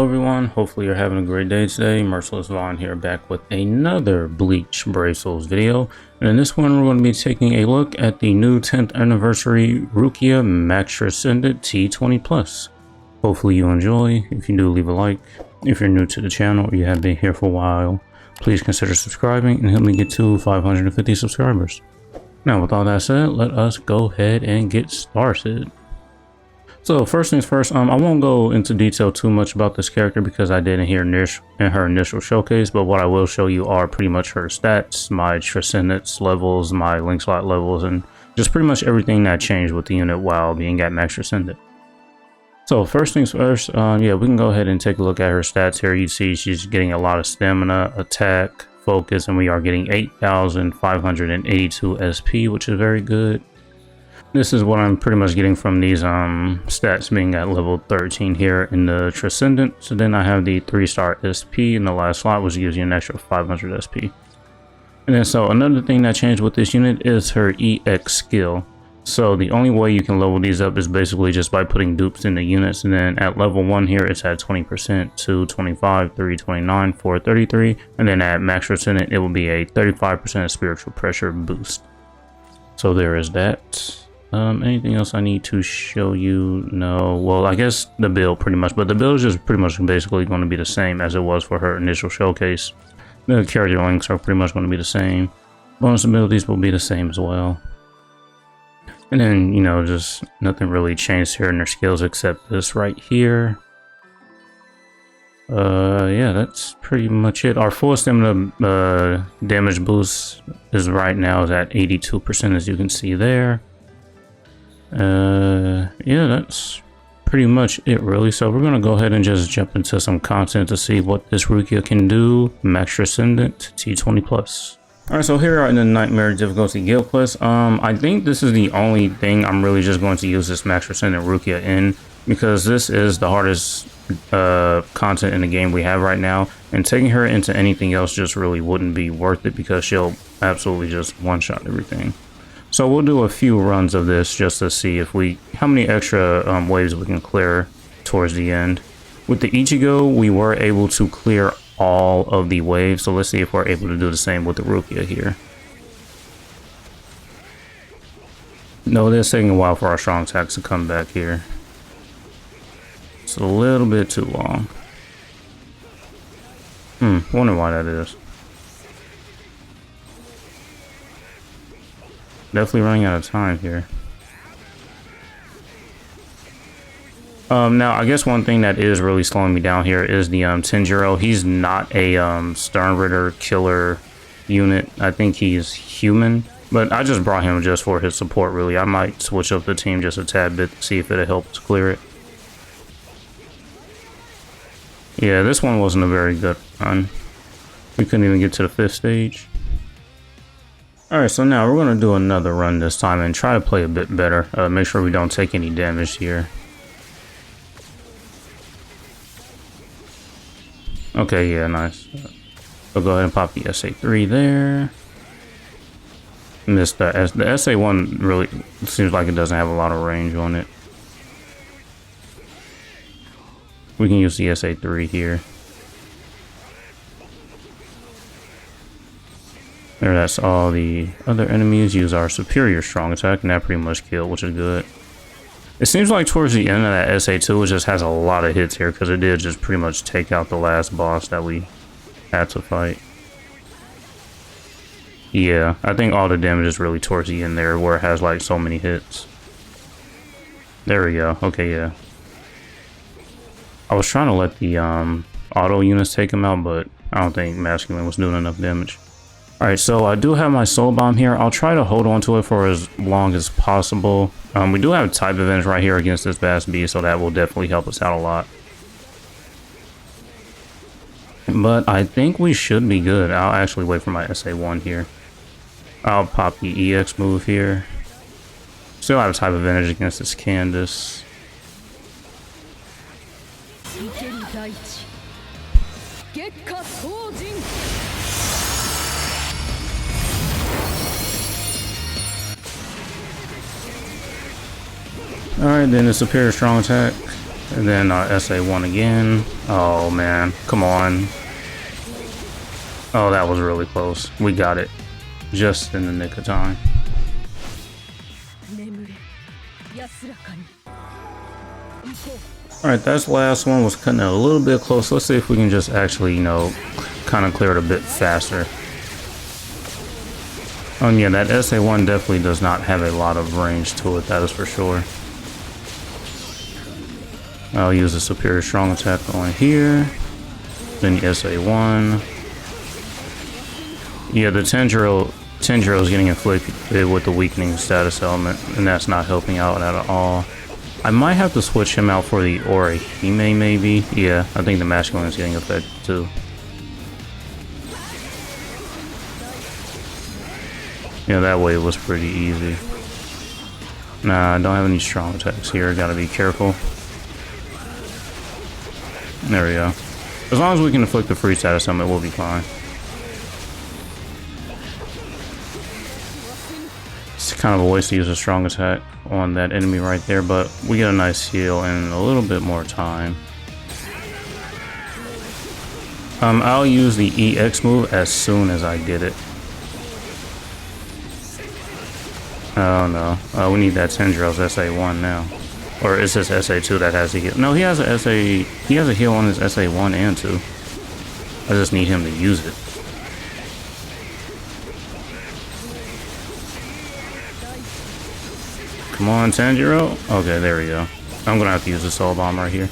Hello everyone, hopefully you're having a great day today. MersLess Ones here, back with another Bleach Brave Souls video. And in this one we're going to be taking a look at the new 10th anniversary Rukia Max Transcendent T20 Plus. Hopefully you enjoy. If you do, leave a like. If you're new to the channel or you have been here for a while, please consider subscribing and help me get to 550 subscribers. Now with all that said, let us go ahead and get started. So first things first, I won't go into detail too much about this character because I didn't hear in her initial showcase, but what I will show you are pretty much her stats, my Transcendence levels, my link slot levels, and just pretty much everything that changed with the unit while being at Max Transcendent. So first things first, yeah, we can go ahead and take a look at her stats here. You see she's getting a lot of stamina, attack, focus, and we are getting 8,582 SP, which is very good. This is what I'm pretty much getting from these stats being at level 13 here in the Transcendent. So then I have the 3-star SP in the last slot, which gives you an extra 500 SP. And then so another thing that changed with this unit is her EX skill. So the only way you can level these up is basically just by putting dupes in the units. And then at level 1 here it's at 20%, 2, 25, 3, 29, 4, 33. And then at Max Transcendent it will be a 35% spiritual pressure boost. So there is that. Anything else I need to show you? No. Well, I guess the build pretty much, but the build is just pretty much basically going to be the same as it was for her initial showcase. The character links are pretty much going to be the same. Bonus abilities will be the same as well. And then, you know, just nothing really changed here in their skills except this right here. Yeah, that's pretty much it. Our full stamina damage boost is right now is at 82%, as you can see there. Yeah, that's pretty much it really. So we're gonna go ahead and just jump into some content to see what this Rukia can do. Max Transcendent T20 Plus. Alright, so here we are in the Nightmare difficulty guild quest. I think this is the only thing I'm really just going to use this Max Transcendent Rukia in, because this is the hardest content in the game we have right now, and taking her into anything else just really wouldn't be worth it because she'll absolutely just one-shot everything. So we'll do a few runs of this just to see if how many extra waves we can clear towards the end. With the Ichigo, we were able to clear all of the waves, so let's see if we're able to do the same with the Rukia here. No, it is taking a while for our strong attacks to come back here. It's a little bit too long. Wonder why that is. Definitely running out of time here. Now I guess one thing that is really slowing me down here is the Tenjiro. He's not a Sternritter killer unit. I think he's human, but I just brought him just for his support really. I might switch up the team just a tad bit to see if it'll help to clear it. Yeah, this one wasn't a very good run. We couldn't even get to the 5th stage. Alright, so now we're going to do another run this time and try to play a bit better. Make sure we don't take any damage here. Okay, yeah, nice. So go ahead and pop the SA3 there. Missed the SA1 really seems like it doesn't have a lot of range on it. We can use the SA3 here. There, that's all the other enemies. Use our superior strong attack, and that pretty much killed, which is good. It seems like towards the end of that SA2, it just has a lot of hits here, because it did just pretty much take out the last boss that we had to fight. Yeah, I think all the damage is really towards the end there, where it has like so many hits. There we go. Okay, yeah. I was trying to let the auto units take him out, but I don't think Masculine was doing enough damage. Alright, so I do have my soul bomb here. I'll try to hold on to it for as long as possible. We do have type advantage right here against this vast beast, so that will definitely help us out a lot. But I think we should be good. I'll actually wait for my SA1 here. I'll pop the EX move here. Still have type advantage against this Candace. Alright, then the superior strong attack. And then SA1 again. Oh man, come on. Oh, that was really close. We got it. Just in the nick of time. Alright, that's the last one. Was cutting it a little bit close. Let's see if we can just actually, you know, kind of clear it a bit faster. Yeah, that SA1 definitely does not have a lot of range to it, that is for sure. I'll use a superior strong attack on here. Then the SA1. Yeah, the Tendril is getting inflicted with the weakening status element, and that's not helping out at all. I might have to switch him out for the Orihime, maybe. Yeah, I think the masculine is getting affected too. Yeah, that way it was pretty easy. Nah, I don't have any strong attacks here. Gotta be careful. There we go. As long as we can inflict the free status element, we'll be fine. It's kind of a waste to use a strong attack on that enemy right there, but we get a nice heal and a little bit more time. I'll use the EX move as soon as I get it. Oh no, we need that Tendril's SA1 now. Or is this SA2 that has the heal? No, he has a heal on his SA1 and 2. I just need him to use it. Come on, Tanjiro. Okay, there we go. I'm gonna have to use the soul bomb right here.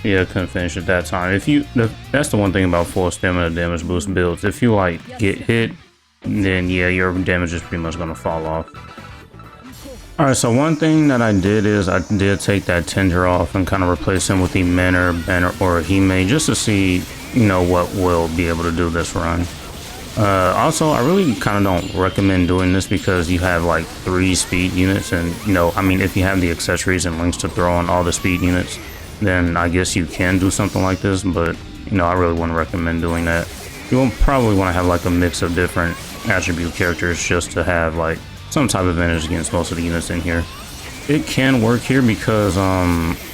Yeah, couldn't finish at that time. If you, that's the one thing about full stamina damage boost builds. If you like get hit, then yeah, your damage is pretty much gonna fall off. All right, so one thing that I did is I did take that Tender off and kind of replace him with the Banner or Hime, just to see, you know, what will be able to do this run. Also, I really kind of don't recommend doing this because you have like 3 speed units, and you know, I mean, if you have the accessories and links to throw on all the speed units, then I guess you can do something like this, but you know, I really wouldn't recommend doing that. You will probably want to have like a mix of different attribute characters just to have like some type of advantage against most of the units in here. It can work here because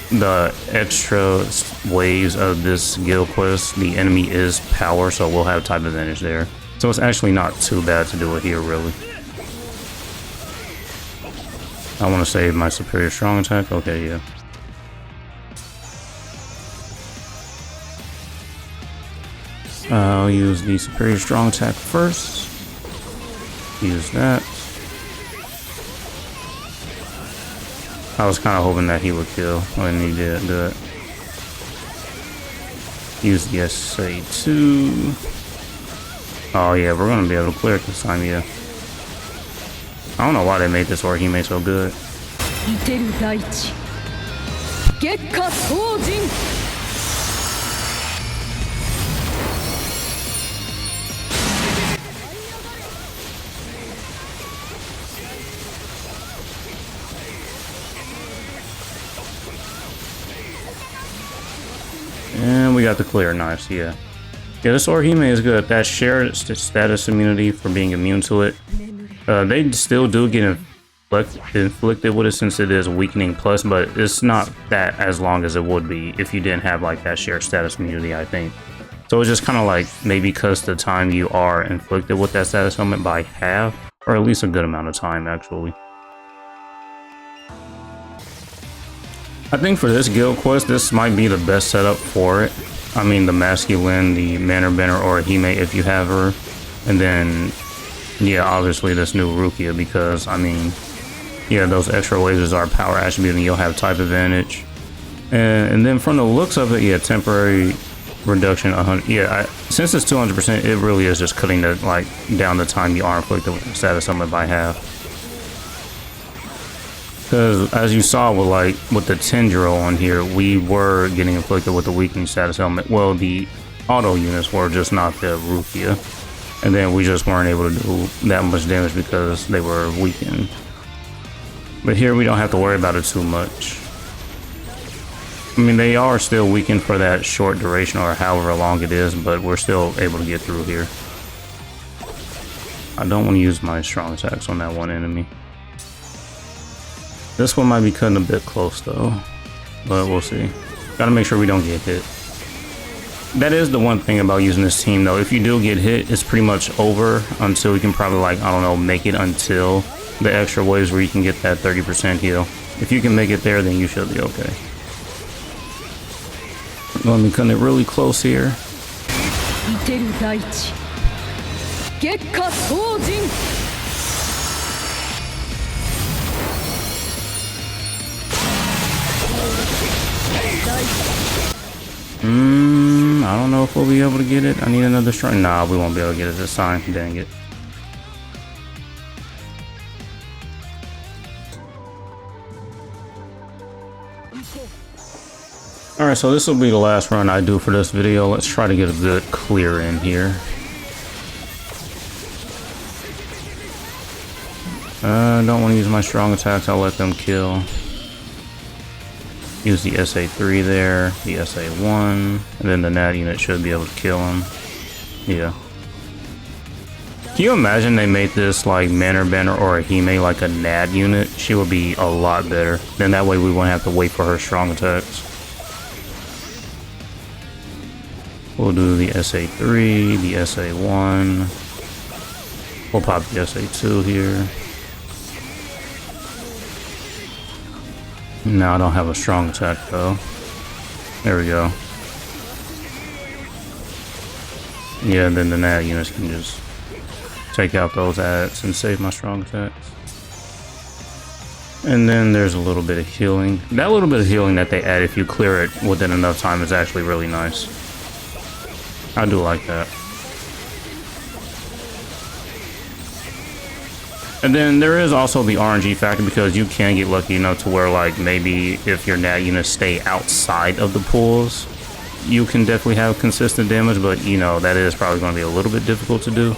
the extra waves of this guild quest, the enemy is power, so we'll have type advantage there. So it's actually not too bad to do it here, really. I want to save my superior strong attack. Okay, yeah. I'll use the superior strong attack first. Use that. I was kind of hoping that he would kill when he did do it. Use the SA2. Oh yeah, we're gonna be able to clear it this time, yeah. I don't know why they made this Orihime so good. And we got the clear, nice, yeah. Yeah, this Orihime is good. That shared status immunity for being immune to it. They still do get inflicted with it since it is weakening plus, but it's not that as long as it would be if you didn't have like that shared status immunity, I think. So it's just kind of like maybe cuts the time you are inflicted with that status element by half, or at least a good amount of time actually. I think for this guild quest, this might be the best setup for it. I mean, the masculine, the Banner or Hime if you have her, and then yeah, obviously this new Rukia, because I mean, yeah, those extra waves are power attribute and you'll have type advantage. And then from the looks of it, yeah, temporary reduction 100. Yeah, since it's 200%, it really is just cutting the like down the time you are inflicted with the status element by half. Because as you saw with the Tendril on here, we were getting inflicted with the weakening status element. Well, the auto units were, just not the Rukia. And then we just weren't able to do that much damage because they were weakened. But here we don't have to worry about it too much. I mean, they are still weakened for that short duration or however long it is, but we're still able to get through here. I don't want to use my strong attacks on that one enemy. This one might be cutting a bit close though, but we'll see. Gotta make sure we don't get hit. That is the one thing about using this team though. If you do get hit, it's pretty much over until you can probably, like, I don't know, make it until the extra waves where you can get that 30% heal. If you can make it there, then you should be okay. Let me cut it really close here. I don't know if we'll be able to get it. I need another strike. Nah, we won't be able to get it this time. Dang it. Alright, so this will be the last run I do for this video. Let's try to get a good clear in here. Don't want to use my strong attacks. I'll let them kill. Use the SA3 there, the SA1, and then the NAD unit should be able to kill him. Yeah. Can you imagine they made this like Manor Banner or a Hime like a NAD unit? She would be a lot better. Then that way we won't have to wait for her strong attacks. We'll do the SA3, the SA1. We'll pop the SA2 here. No, I don't have a strong attack though. There we go. Yeah, then the NAD units can just take out those adds and save my strong attacks. And then there's a little bit of healing. That little bit of healing that they add if you clear it within enough time is actually really nice. I do like that. And then there is also the RNG factor, because you can get lucky enough to where, like, maybe if your NAD units stay outside of the pools, you can definitely have consistent damage, but you know, that is probably going to be a little bit difficult to do.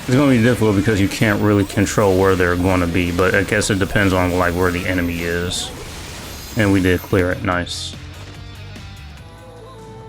It's going to be difficult because you can't really control where they're going to be, but I guess it depends on like where the enemy is. And we did clear it. Nice.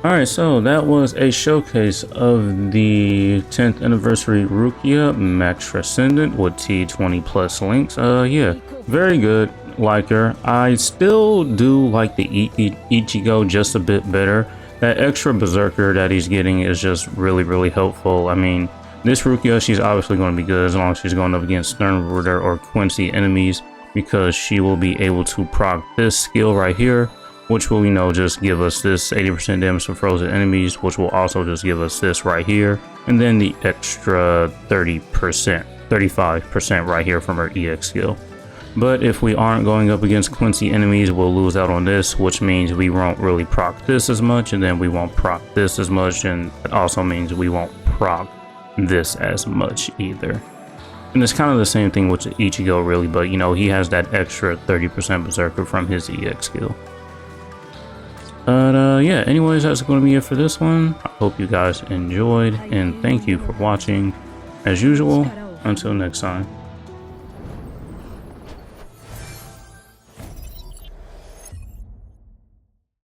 Alright, so that was a showcase of the 10th anniversary Rukia Max Transcendent with T20 plus links. Yeah, very good. Like her. I still do like the Ichigo just a bit better. That extra berserker that he's getting is just really helpful. I mean, this Rukia, she's obviously going to be good as long as she's going up against Sternrooter or Quincy enemies, because she will be able to proc this skill right here, which will, you know, just give us this 80% damage to frozen enemies, which will also just give us this right here, and then the extra 35% right here from her EX skill. But if we aren't going up against Quincy enemies, we'll lose out on this, which means we won't really proc this as much, and then we won't proc this as much, and it also means we won't proc this as much either. And it's kind of the same thing with Ichigo really, but you know, he has that extra 30% berserker from his EX skill. But yeah, anyways, that's going to be it for this one. I hope you guys enjoyed, and thank you for watching. As usual, until next time.